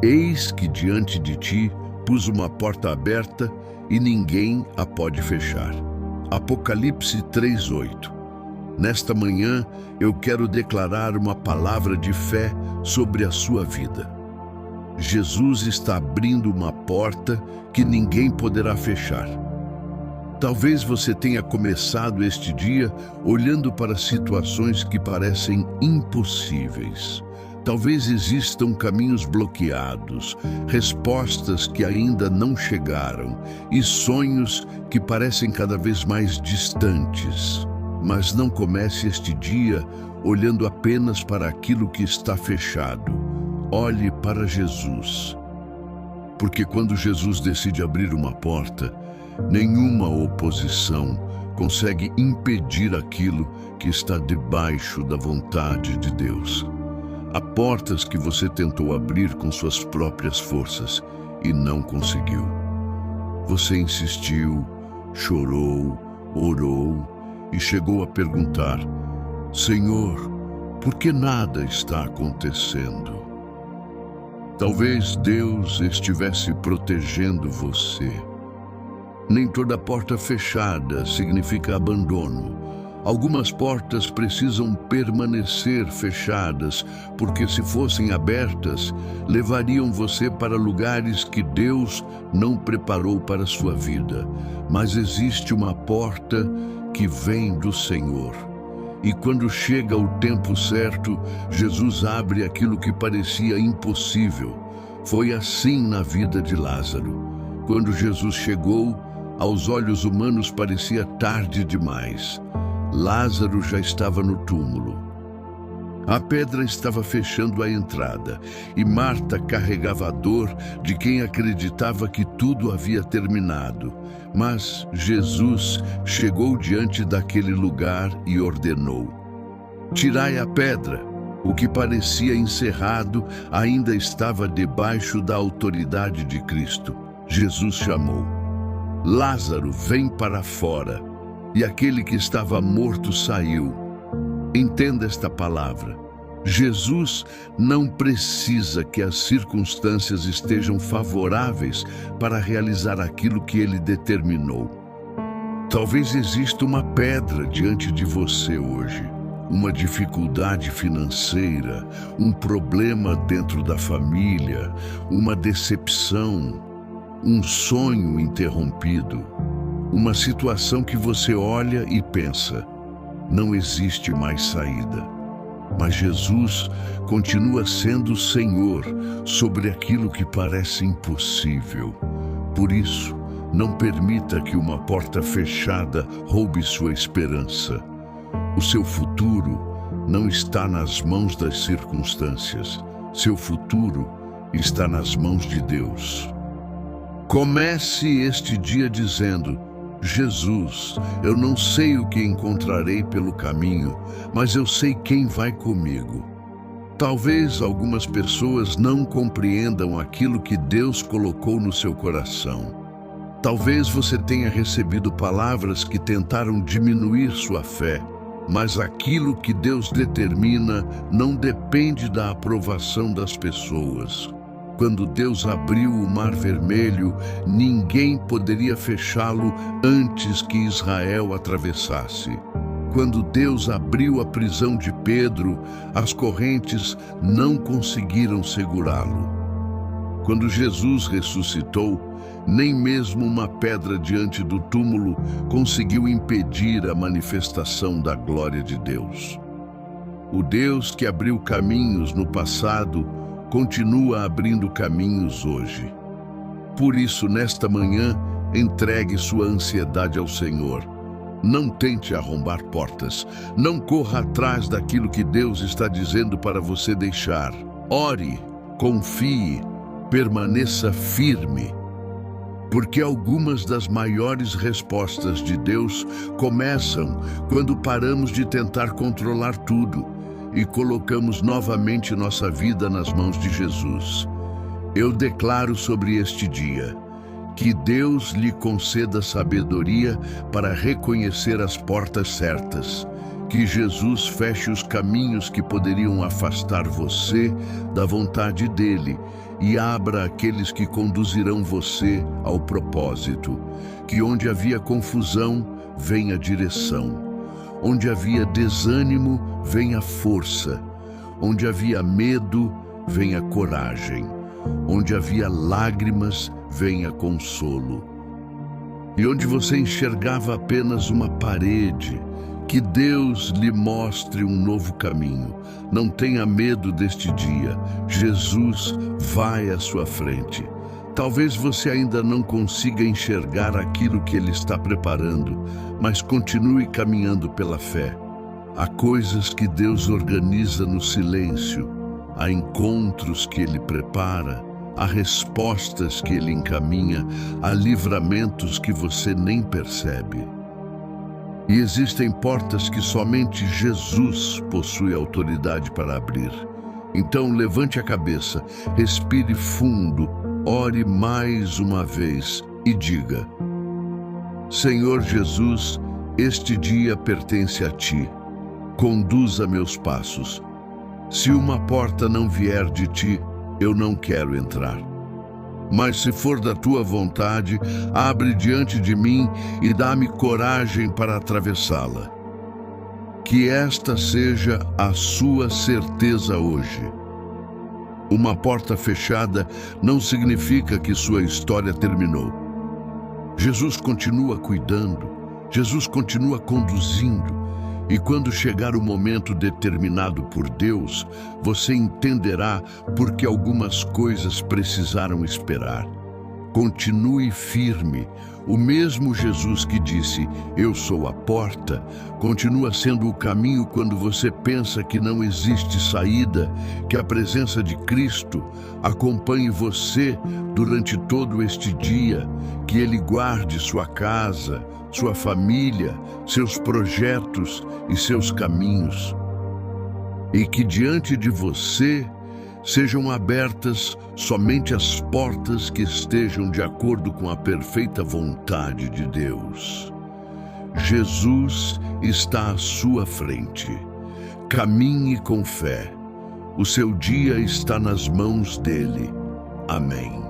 Eis que diante de ti pus uma porta aberta e ninguém a pode fechar. Apocalipse 3:8. Nesta manhã eu quero declarar uma palavra de fé sobre a sua vida. Jesus está abrindo uma porta que ninguém poderá fechar. Talvez você tenha começado este dia olhando para situações que parecem impossíveis. Talvez existam caminhos bloqueados, respostas que ainda não chegaram e sonhos que parecem cada vez mais distantes. Mas não comece este dia olhando apenas para aquilo que está fechado. Olhe para Jesus. Porque quando Jesus decide abrir uma porta, nenhuma oposição consegue impedir aquilo que está debaixo da vontade de Deus. Há portas que você tentou abrir com suas próprias forças e não conseguiu. Você insistiu, chorou, orou e chegou a perguntar: Senhor, por que nada está acontecendo? Talvez Deus estivesse protegendo você. Nem toda porta fechada significa abandono. Algumas portas precisam permanecer fechadas, porque se fossem abertas, levariam você para lugares que Deus não preparou para a sua vida. Mas existe uma porta que vem do Senhor. E quando chega o tempo certo, Jesus abre aquilo que parecia impossível. Foi assim na vida de Lázaro. Quando Jesus chegou, aos olhos humanos parecia tarde demais. Lázaro já estava no túmulo. A pedra estava fechando a entrada e Marta carregava a dor de quem acreditava que tudo havia terminado. Mas Jesus chegou diante daquele lugar e ordenou: tirai a pedra. O que parecia encerrado ainda estava debaixo da autoridade de Cristo. Jesus chamou: Lázaro, vem para fora. E aquele que estava morto saiu. Entenda esta palavra. Jesus não precisa que as circunstâncias estejam favoráveis para realizar aquilo que ele determinou. Talvez exista uma pedra diante de você hoje, uma dificuldade financeira, um problema dentro da família, uma decepção, um sonho interrompido. Uma situação que você olha e pensa: não existe mais saída. Mas Jesus continua sendo o Senhor sobre aquilo que parece impossível. Por isso, não permita que uma porta fechada roube sua esperança. O seu futuro não está nas mãos das circunstâncias. Seu futuro está nas mãos de Deus. Comece este dia dizendo: Jesus, eu não sei o que encontrarei pelo caminho, mas eu sei quem vai comigo. Talvez algumas pessoas não compreendam aquilo que Deus colocou no seu coração. Talvez você tenha recebido palavras que tentaram diminuir sua fé, mas aquilo que Deus determina não depende da aprovação das pessoas. Quando Deus abriu o Mar Vermelho, ninguém poderia fechá-lo antes que Israel atravessasse. Quando Deus abriu a prisão de Pedro, as correntes não conseguiram segurá-lo. Quando Jesus ressuscitou, nem mesmo uma pedra diante do túmulo conseguiu impedir a manifestação da glória de Deus. O Deus que abriu caminhos no passado continua abrindo caminhos hoje. Por isso, nesta manhã, entregue sua ansiedade ao Senhor. Não tente arrombar portas. Não corra atrás daquilo que Deus está dizendo para você deixar. Ore, confie, permaneça firme. Porque algumas das maiores respostas de Deus começam quando paramos de tentar controlar tudo e colocamos novamente nossa vida nas mãos de Jesus. Eu declaro sobre este dia que Deus lhe conceda sabedoria para reconhecer as portas certas, Que Jesus feche os caminhos que poderiam afastar você da vontade dele e abra aqueles que conduzirão você ao propósito. Que onde havia confusão, venha direção. Onde havia desânimo, venha força. Onde havia medo, venha coragem. Onde havia lágrimas, venha consolo. E onde você enxergava apenas uma parede, que Deus lhe mostre um novo caminho. Não tenha medo deste dia. Jesus vai à sua frente. Talvez você ainda não consiga enxergar aquilo que Ele está preparando, mas continue caminhando pela fé. Há coisas que Deus organiza no silêncio, há encontros que Ele prepara, há respostas que Ele encaminha, há livramentos que você nem percebe. E existem portas que somente Jesus possui autoridade para abrir. Então levante a cabeça, respire fundo, ore mais uma vez e diga: Senhor Jesus, este dia pertence a Ti. Conduza meus passos. Se uma porta não vier de Ti, eu não quero entrar. Mas se for da Tua vontade, abre diante de mim e dá-me coragem para atravessá-la. Que esta seja a sua certeza hoje. Uma porta fechada não significa que sua história terminou. Jesus continua cuidando, Jesus continua conduzindo. E quando chegar o momento determinado por Deus, você entenderá por que algumas coisas precisaram esperar. Continue firme. O mesmo Jesus que disse, eu sou a porta, continua sendo o caminho quando você pensa que não existe saída, que a presença de Cristo acompanhe você durante todo este dia, que Ele guarde sua casa, sua família, seus projetos e seus caminhos. E que diante de você sejam abertas somente as portas que estejam de acordo com a perfeita vontade de Deus. Jesus está à sua frente. Caminhe com fé. O seu dia está nas mãos dele. Amém.